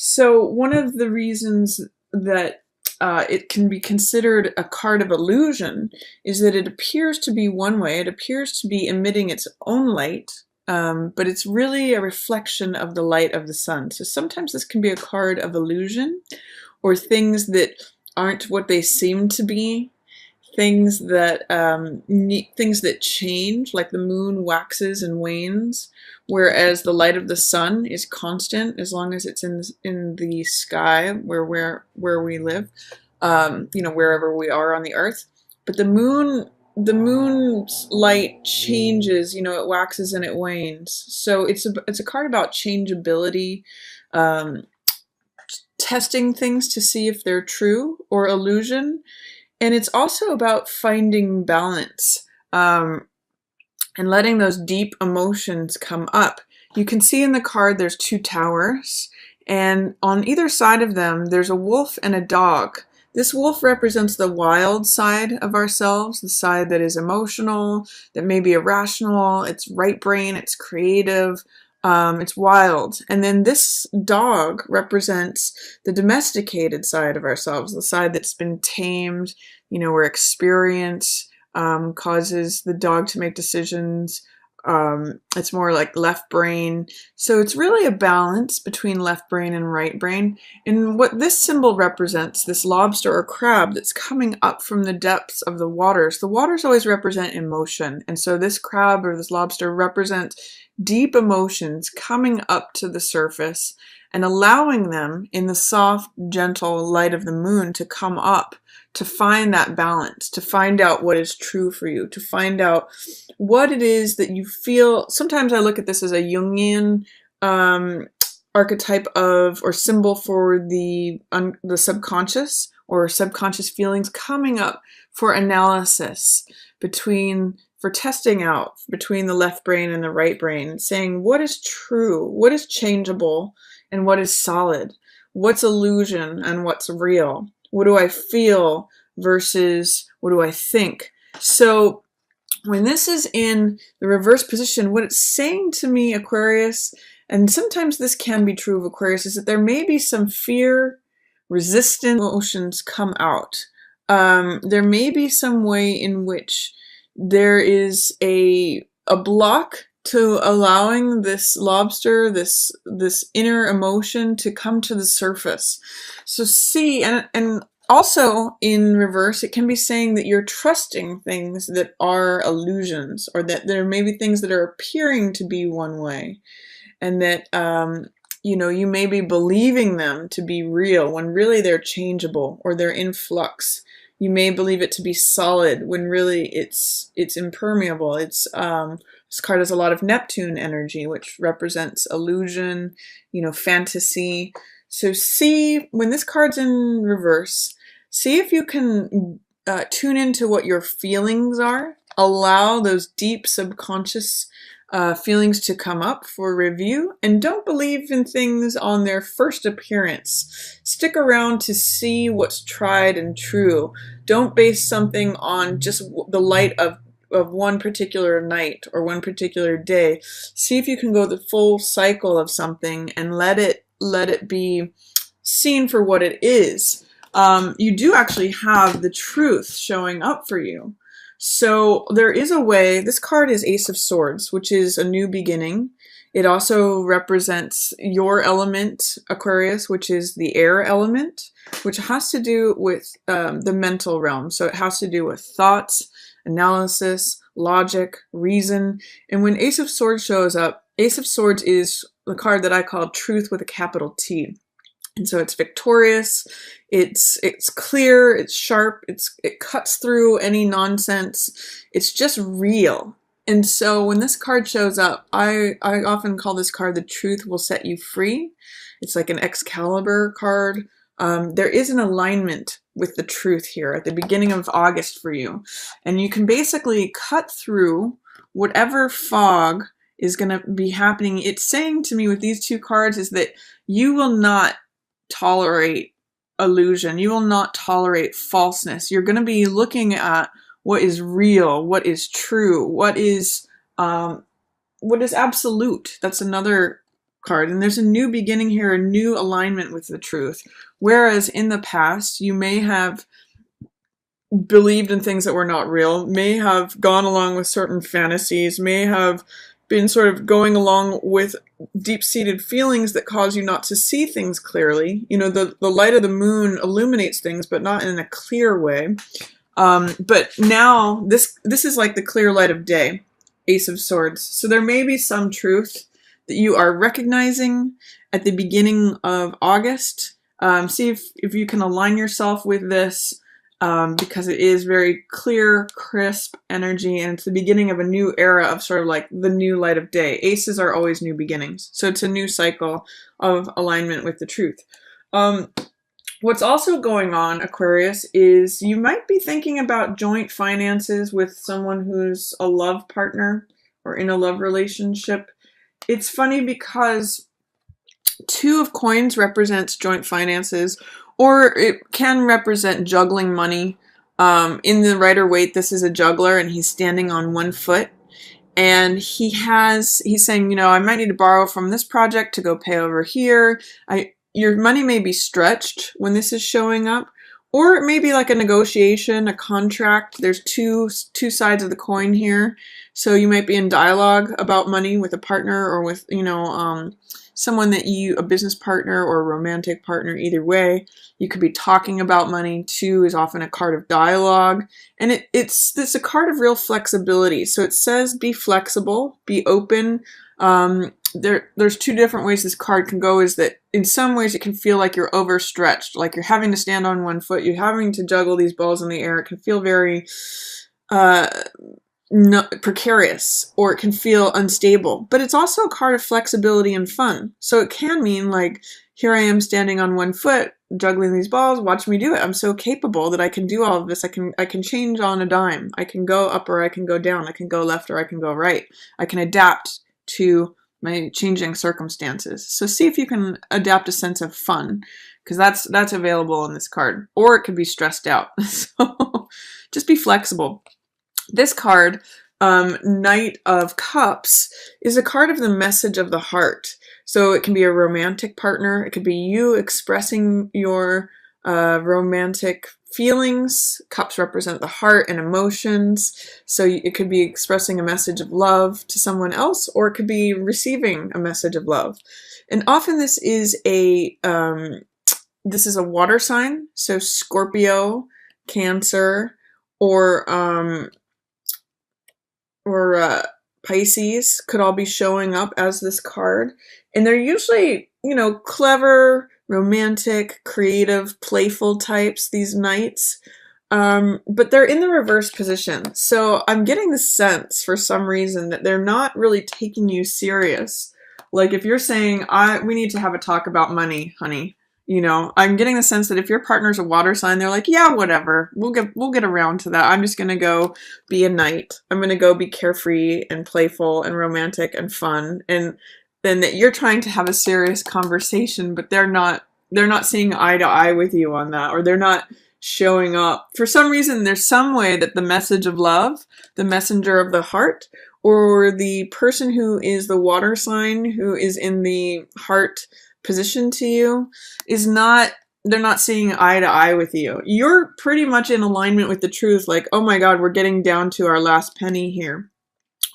So one of the reasons that it can be considered a card of illusion is that it appears to be one way. It appears to be emitting its own light, but it's really a reflection of the light of the sun. So sometimes this can be a card of illusion, or things that aren't what they seem to be. Things that change, like the moon waxes and wanes, whereas the light of the sun is constant as long as it's in the sky where we live, wherever we are on the earth. But the moon's light changes. It waxes and it wanes. So it's a card about changeability, um, testing things to see if they're true or illusion. And it's also about finding balance, and letting those deep emotions come up. You can see in the card there's two towers, and on either side of them there's a wolf and a dog. This wolf represents the wild side of ourselves, the side that is emotional, that may be irrational, it's right brain, it's creative, it's wild. And then this dog represents the domesticated side of ourselves, the side that's been tamed, where experience causes the dog to make decisions. It's more like left brain. So it's really a balance between left brain and right brain. And what this symbol represents, this lobster or crab that's coming up from the depths of the waters always represent emotion. And so this crab or this lobster represents deep emotions coming up to the surface and allowing them in the soft, gentle light of the moon to come up, to find that balance, to find out what is true for you, to find out what it is that you feel. Sometimes I look at this as a Jungian archetype of, or symbol for the subconscious, or subconscious feelings coming up for analysis, for testing out between the left brain and the right brain, saying what is true, what is changeable, and what is solid, what's illusion and what's real. What do I feel versus what do I think? So when this is in the reverse position, what it's saying to me, Aquarius, and sometimes this can be true of Aquarius, is that there may be some fear, resistant emotions come out. There may be some way in which there is a block to allowing this lobster, this inner emotion to come to the surface. So see, and also in reverse, it can be saying that you're trusting things that are illusions, or that there may be things that are appearing to be one way, and that you may be believing them to be real when really they're changeable or they're in flux. You may believe it to be solid when really it's impermeable. This card has a lot of Neptune energy, which represents illusion, fantasy. So see, when this card's in reverse, see if you can tune into what your feelings are. Allow those deep subconscious feelings to come up for review, and don't believe in things on their first appearance. Stick around to see what's tried and true. Don't base something on just the light of one particular night or one particular day. See if you can go the full cycle of something and let it be seen for what it is. You do actually have the truth showing up for you. So there is a way. This card is Ace of Swords, which is a new beginning. It also represents your element, Aquarius, which is the air element, which has to do with the mental realm. So it has to do with thoughts, analysis, logic, reason. And when Ace of Swords shows up, Ace of Swords is the card that I call truth with a capital T. And so it's victorious, it's clear, it's sharp, it cuts through any nonsense, it's just real. And so when this card shows up, I often call this card the truth will set you free. It's like an Excalibur card. There is an alignment with the truth here at the beginning of August for you. And you can basically cut through whatever fog is going to be happening. It's saying to me with these two cards is that you will not tolerate illusion. You will not tolerate falseness. You're going to be looking at what is real, what is true, what is absolute. That's another card. And there's a new beginning here, a new alignment with the truth. Whereas in the past, you may have believed in things that were not real, may have gone along with certain fantasies, may have been sort of going along with deep-seated feelings that cause you not to see things clearly. You know, the light of the moon illuminates things, but not in a clear way. But now this is like the clear light of day, Ace of Swords. So there may be some truth that you are recognizing at the beginning of August. See if you can align yourself with this, because it is very clear, crisp energy, and it's the beginning of a new era of sort of like the new light of day. Aces are always new beginnings. So it's a new cycle of alignment with the truth. What's also going on, Aquarius, is you might be thinking about joint finances with someone who's a love partner or in a love relationship. It's funny because Two of Coins represents joint finances, or it can represent juggling money. In the Rider-Waite, this is a juggler, and he's standing on one foot. And he's saying, you know, I might need to borrow from this project to go pay over here. Your money may be stretched when this is showing up, or it may be like a negotiation, a contract. There's two sides of the coin here. So you might be in dialogue about money with a partner, or with, you know, someone that a business partner or a romantic partner. Either way, you could be talking about money. Two is often a card of dialogue, and it's a card of real flexibility. So it says be flexible, be open. There's two different ways this card can go. Is that in some ways it can feel like you're overstretched, like you're having to stand on one foot, you're having to juggle these balls in the air. It can feel very precarious, or it can feel unstable. But it's also a card of flexibility and fun. So it can mean like, here I am standing on one foot, juggling these balls, watch me do it. I'm so capable that I can do all of this. I can change on a dime. I can go up or I can go down. I can go left or I can go right. I can adapt to my changing circumstances. So see if you can adapt a sense of fun, because that's available in this card. Or it could be stressed out. So just be flexible. This card, Knight of Cups, is a card of the message of the heart. So it can be a romantic partner. It could be you expressing your romantic feelings. Cups represent the heart and emotions. So it could be expressing a message of love to someone else, or it could be receiving a message of love. And often this is a water sign. So Scorpio, Cancer, or Pisces could all be showing up as this card. And they're usually, you know, clever, romantic, creative, playful types, these knights. But they're in the reverse position. So I'm getting the sense, for some reason, that they're not really taking you serious. Like if you're saying, we need to have a talk about money, honey. You know, I'm getting the sense that if your partner's a water sign, they're like, yeah, whatever. We'll get around to that. I'm just going to go be a knight. I'm going to go be carefree and playful and romantic and fun. And then that you're trying to have a serious conversation, but they're not seeing eye to eye with you on that, or they're not showing up. For some reason, there's some way that the message of love, the messenger of the heart, or the person who is the water sign, who is in the heart position to you, they're not seeing eye to eye with you. You're pretty much in alignment with the truth, like, oh my God, we're getting down to our last penny here,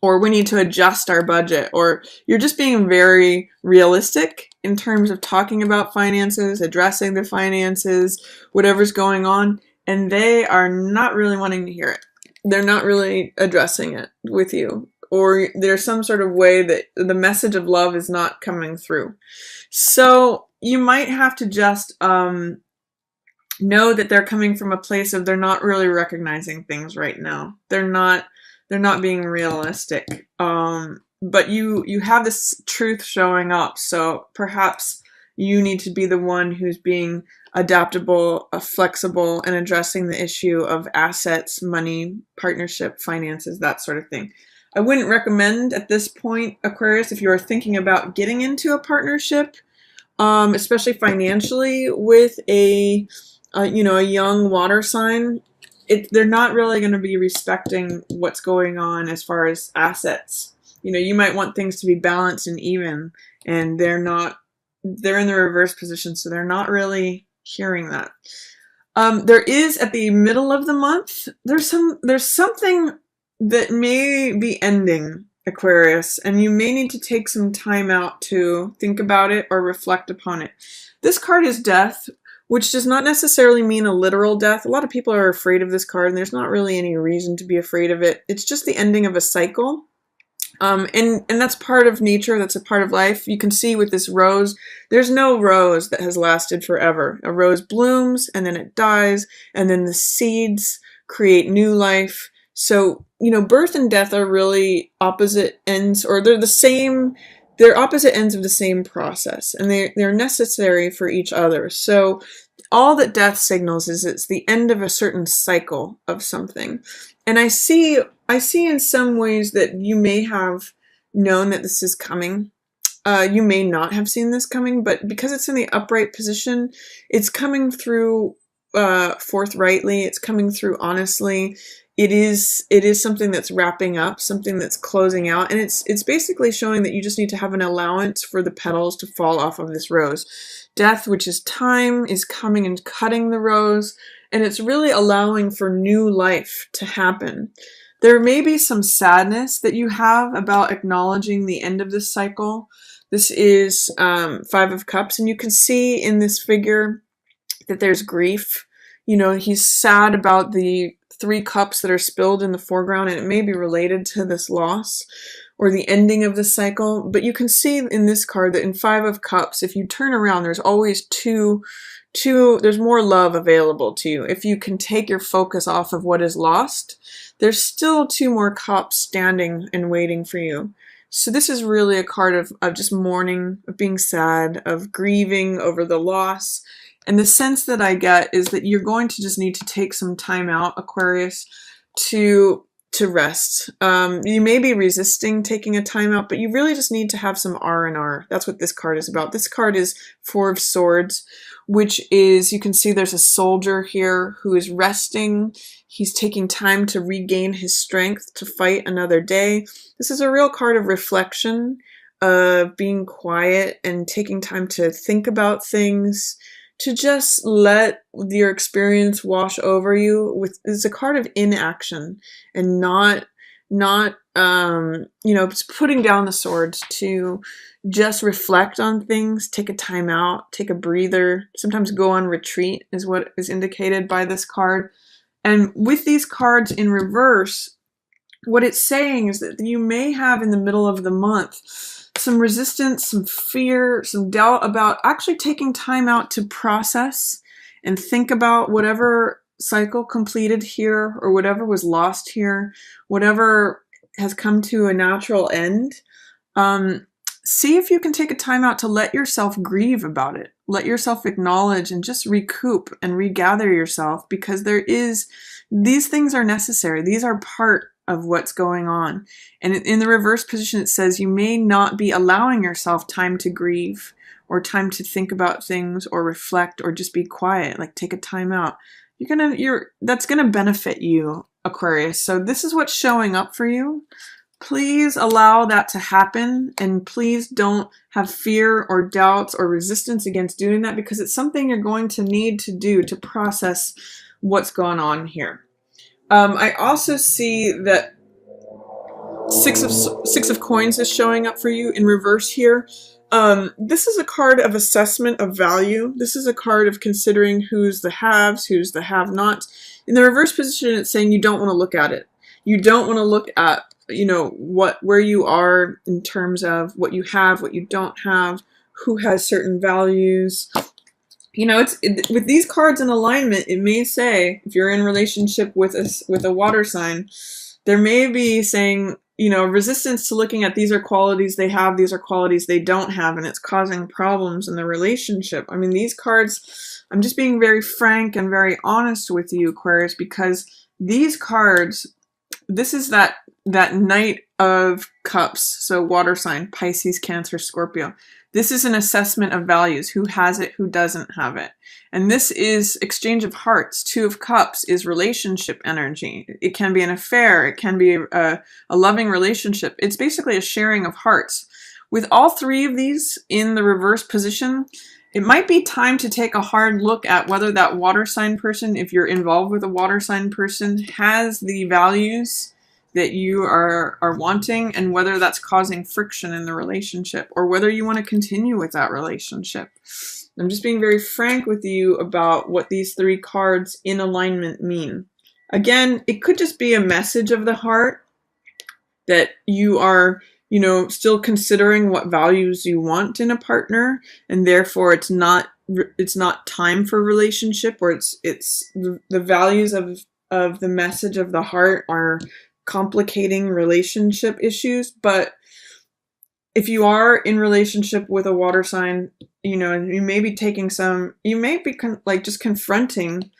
or we need to adjust our budget, or you're just being very realistic in terms of talking about finances, addressing the finances, whatever's going on, and they are not really wanting to hear it. They're not really addressing it with you, or there's some sort of way that the message of love is not coming through. So you might have to just know that they're coming from a place of they're not really recognizing things right now. They're not being realistic. But you have this truth showing up. So perhaps you need to be the one who's being adaptable, flexible, and addressing the issue of assets, money, partnership, finances, that sort of thing. I wouldn't recommend at this point, Aquarius, if you are thinking about getting into a partnership, especially financially, with a young water sign. They're not really going to be respecting what's going on as far as assets You know, you might want things to be balanced and even, and they're not, they're in the reverse position, so they're not really hearing that. There is at the middle of the month, there's something that may be ending, Aquarius, and you may need to take some time out to think about it or reflect upon it. This card is death, which does not necessarily mean a literal death. A lot of people are afraid of this card, and there's not really any reason to be afraid of it. It's just the ending of a cycle. And that's part of nature, that's a part of life. You can see with this rose, there's no rose that has lasted forever. A rose blooms, and then it dies, and then the seeds create new life. So, you know, birth and death are really opposite ends, or they're the same, they're opposite ends of the same process, and they're necessary for each other. So all that death signals is it's the end of a certain cycle of something. And I see in some ways that you may have known that this is coming. You may not have seen this coming, but because it's in the upright position, it's coming through forthrightly. It's coming through honestly. It is something that's wrapping up, something that's closing out, and it's basically showing that you just need to have an allowance for the petals to fall off of this rose. Death, which is time, is coming and cutting the rose, and it's really allowing for new life to happen. There may be some sadness that you have about acknowledging the end of this cycle. This is Five of Cups, and you can see in this figure that there's grief. You know, he's sad about the 3 cups that are spilled in the foreground, and it may be related to this loss or the ending of the cycle. But you can see in this card that in Five of Cups, if you turn around, there's always there's more love available to you. If you can take your focus off of what is lost, there's still 2 more cups standing and waiting for you. So this is really a card of just mourning, of being sad, of grieving over the loss. And the sense that I get is that you're going to just need to take some time out, Aquarius, to rest. You may be resisting taking a time out, but you really just need to have some R&R. That's what this card is about. This card is Four of Swords, which is, you can see there's a soldier here who is resting. He's taking time to regain his strength to fight another day. This is a real card of reflection, of being quiet and taking time to think about things, to just let your experience wash over you. It's a card of inaction and not you know, just putting down the swords, to just reflect on things, take a time out, take a breather, sometimes go on retreat is what is indicated by this card. And with these cards in reverse, what it's saying is that you may have in the middle of the month some resistance, some fear, some doubt about actually taking time out to process and think about whatever cycle completed here, or whatever was lost here, whatever has come to a natural end. See if you can take a time out to let yourself grieve about it. Let yourself acknowledge and just recoup and regather yourself, because these things are necessary. These are part of what's going on. And in the reverse position, it says you may not be allowing yourself time to grieve or time to think about things or reflect or just be quiet, like take a time out. That's gonna benefit you, Aquarius. So this is what's showing up for you. Please allow that to happen, and please don't have fear or doubts or resistance against doing that, because it's something you're going to need to do to process what's going on here. I also see that Six of Coins is showing up for you in reverse here. This is a card of assessment of value. This is a card of considering who's the haves, who's the have-nots. In the reverse position, it's saying you don't want to look at it. You don't want to look at, you know, where you are in terms of what you have, what you don't have, who has certain values. You know, with these cards in alignment, it may say, if you're in relationship with a water sign, there may be saying, you know, resistance to looking at these are qualities they have, these are qualities they don't have, and it's causing problems in the relationship. I mean, these cards, I'm just being very frank and very honest with you, Aquarius, because these cards, this is that Knight of Cups, so water sign, Pisces, Cancer, Scorpio. This is an assessment of values. Who has it, who doesn't have it. And this is exchange of hearts. Two of Cups is relationship energy. It can be an affair. It can be a loving relationship. It's basically a sharing of hearts. With all three of these in the reverse position, it might be time to take a hard look at whether that water sign person, if you're involved with a water sign person, has the values that you are wanting, and whether that's causing friction in the relationship, or whether you want to continue with that relationship. I'm just being very frank with you about what these three cards in alignment mean. Again, it could just be a message of the heart that you are, still considering what values you want in a partner, and therefore it's not time for relationship, or it's the values of the message of the heart are complicating relationship issues. But if you are in relationship with a water sign, you may be just confronting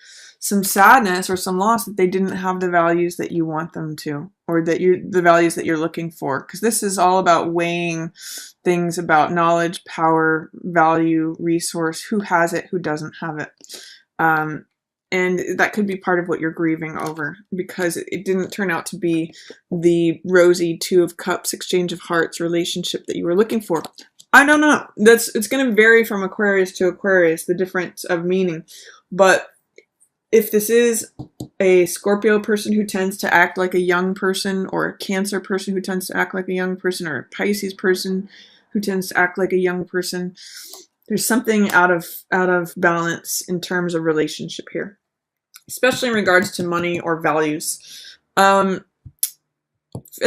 some sadness or some loss that they didn't have the values that you want them to, or the values that you're looking for. Because this is all about weighing things about knowledge, power, value, resource, who has it, who doesn't have it. And that could be part of what you're grieving over, because it didn't turn out to be the rosy Two of Cups, exchange of hearts relationship that you were looking for. I don't know. It's going to vary from Aquarius to Aquarius, the difference of meaning. But if this is a Scorpio person who tends to act like a young person, or a Cancer person who tends to act like a young person, or a Pisces person who tends to act like a young person, there's something out of balance in terms of relationship here, especially in regards to money or values. At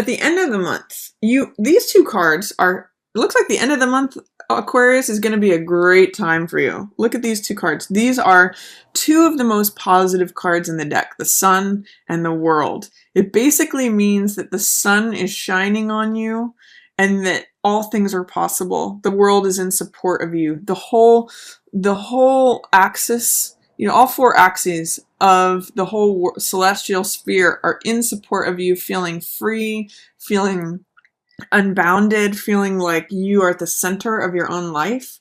the end of the month, these two cards are, it looks like the end of the month, Aquarius, is going to be a great time for you. Look at these two cards. These are two of the most positive cards in the deck, the Sun and the World. It basically means that the sun is shining on you, and that all things are possible. The world is in support of you. The whole axis, all four axes of the whole celestial sphere are in support of you, feeling free, feeling unbounded, feeling like you are at the center of your own life.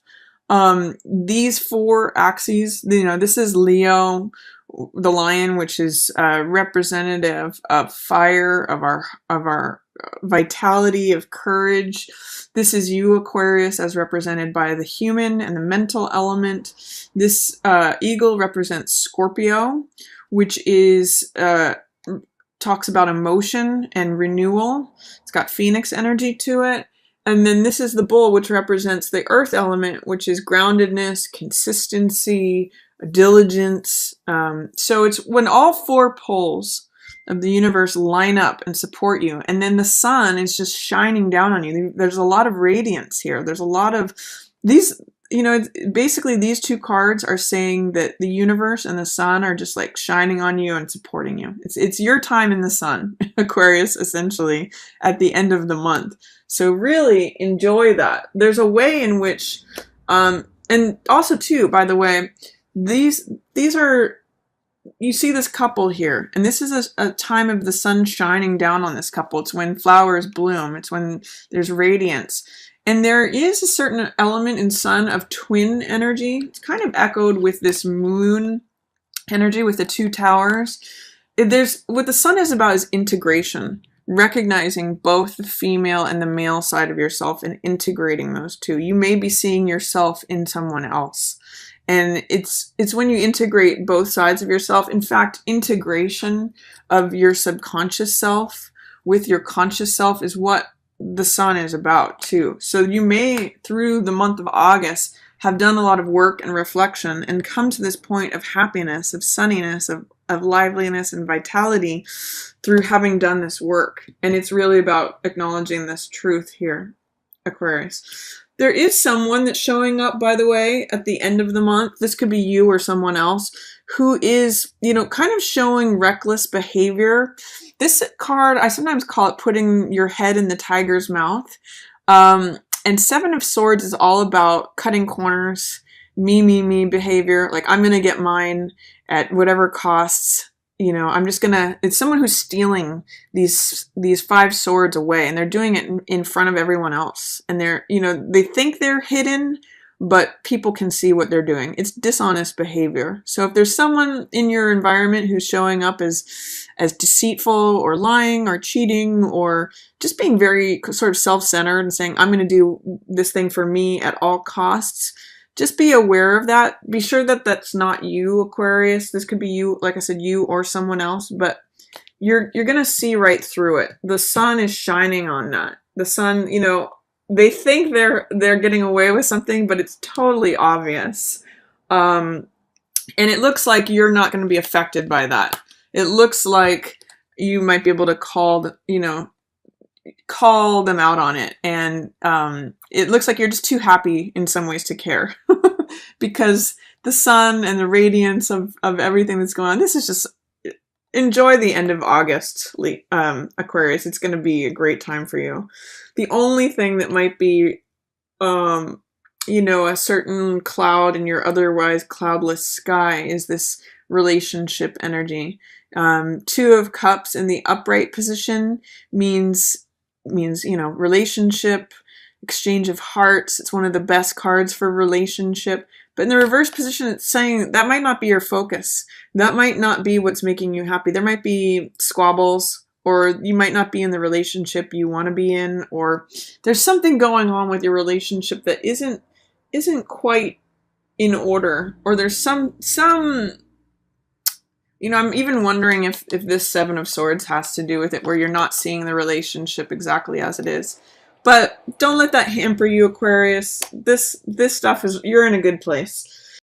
These four axes, this is Leo, the lion, which is representative of fire, of our vitality, of courage. This is you, Aquarius, as represented by the human and the mental element. This eagle represents Scorpio, which is talks about emotion and renewal. It's got Phoenix energy to it. And then this is the bull, which represents the earth element, which is groundedness, consistency, diligence. So it's when all four poles of the universe line up and support you, and then the sun is just shining down on you. There's a lot of radiance here. There's a lot of these, basically these two cards are saying that the universe and the sun are just like shining on you and supporting you. It's your time in the sun, Aquarius, essentially, at the end of the month. So really enjoy that. There's a way in which, and also too, by the way, these are, you see this couple here, and this is a time of the sun shining down on this couple. It's when flowers bloom. It's when there's radiance. And there is a certain element in sun of twin energy. It's kind of echoed with this moon energy with the two towers. What the sun is about is integration, recognizing both the female and the male side of yourself and integrating those two. You may be seeing yourself in someone else. And it's when you integrate both sides of yourself. In fact, integration of your subconscious self with your conscious self is what the sun is about too. So you may, through the month of August, have done a lot of work and reflection and come to this point of happiness, of sunniness, of liveliness and vitality through having done this work. And it's really about acknowledging this truth here, Aquarius. There is someone that's showing up, by the way, at the end of the month. This could be you or someone else who is, kind of showing reckless behavior. This card, I sometimes call it putting your head in the tiger's mouth. And Seven of Swords is all about cutting corners, me behavior. Like, I'm going to get mine at whatever costs, you know, I'm just gonna, it's someone who's stealing these 5 swords away, and they're doing it in front of everyone else. And they're, you know, they think they're hidden, but people can see what they're doing. It's dishonest behavior. So if there's someone in your environment who's showing up as deceitful or lying or cheating or just being very sort of self-centered and saying, I'm going to do this thing for me at all costs, just be aware of that. Be sure that that's not you, Aquarius. This could be you, like I said, you or someone else, but you're going to see right through it. The sun is shining on that. The sun, you know, they think they're getting away with something, but it's totally obvious. And it looks like you're not going to be affected by that. It looks like you might be able to call them out on it. And it looks like you're just too happy in some ways to care because the sun and the radiance of everything that's going on, this is just, enjoy the end of August, Aquarius. It's going to be a great time for you. The only thing that might be, you know, a certain cloud in your otherwise cloudless sky is this relationship energy. 2 of Cups in the upright position means, you know, relationship, exchange of hearts. It's one of the best cards for relationship. But in the reverse position, it's saying that might not be your focus. That might not be what's making you happy. There might be squabbles, or you might not be in the relationship you want to be in, or there's something going on with your relationship that isn't quite in order, or there's some you know, I'm even wondering if this 7 of Swords has to do with it, where you're not seeing the relationship exactly as it is. But don't let that hamper you, Aquarius. This stuff is, you're in a good place.